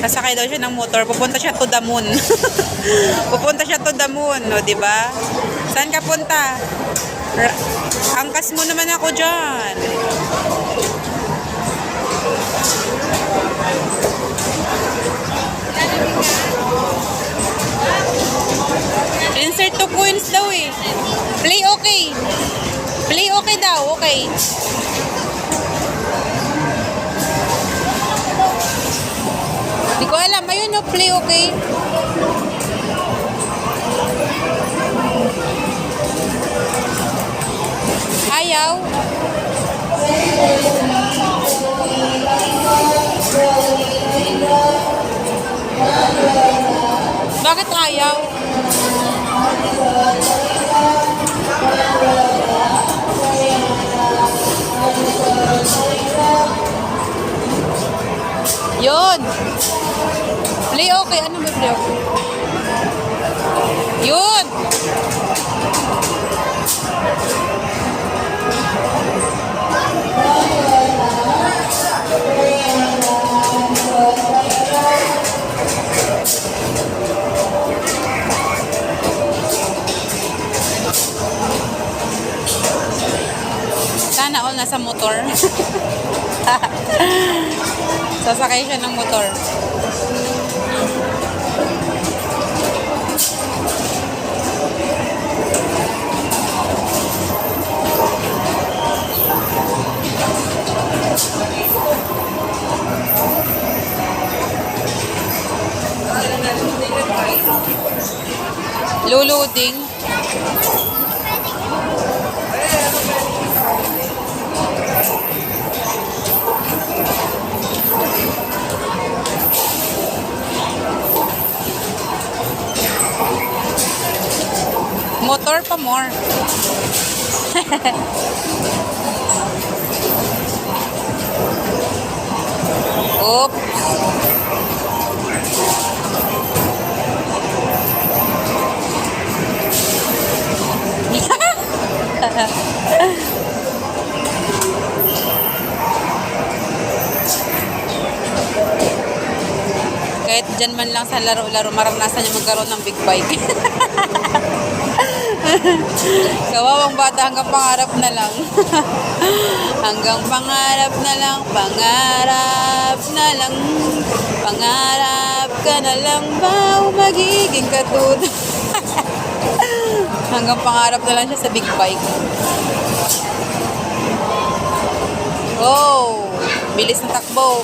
Sasakay daw siya ng motor. Pupunta siya to the moon. Pupunta siya to the moon, no, di ba? Saan ka punta? Angkas mo naman ako dyan. Insert 2 coins daw eh. Play okay. Play okay daw, okay. Di ko alam, ayun no, play okay. Ayaw. Bakit ayaw? Yun. Play okay. Ano ba play okay? Yun. Sana all nasa motor. Sasakay siya ng motor. Luluding. Motor pa more. Oops. Kahit dyan man lang sa laro-laro, maranasan niya magkaroon ng big bike. Kawawang bata hanggang pangarap na lang. Hanggang pangarap na lang, pangarap na lang. Pangarap ka na lang ba o magiging katulad? Hanggang pangarap na lang siya sa big bike. Oh, bilis ng takbo.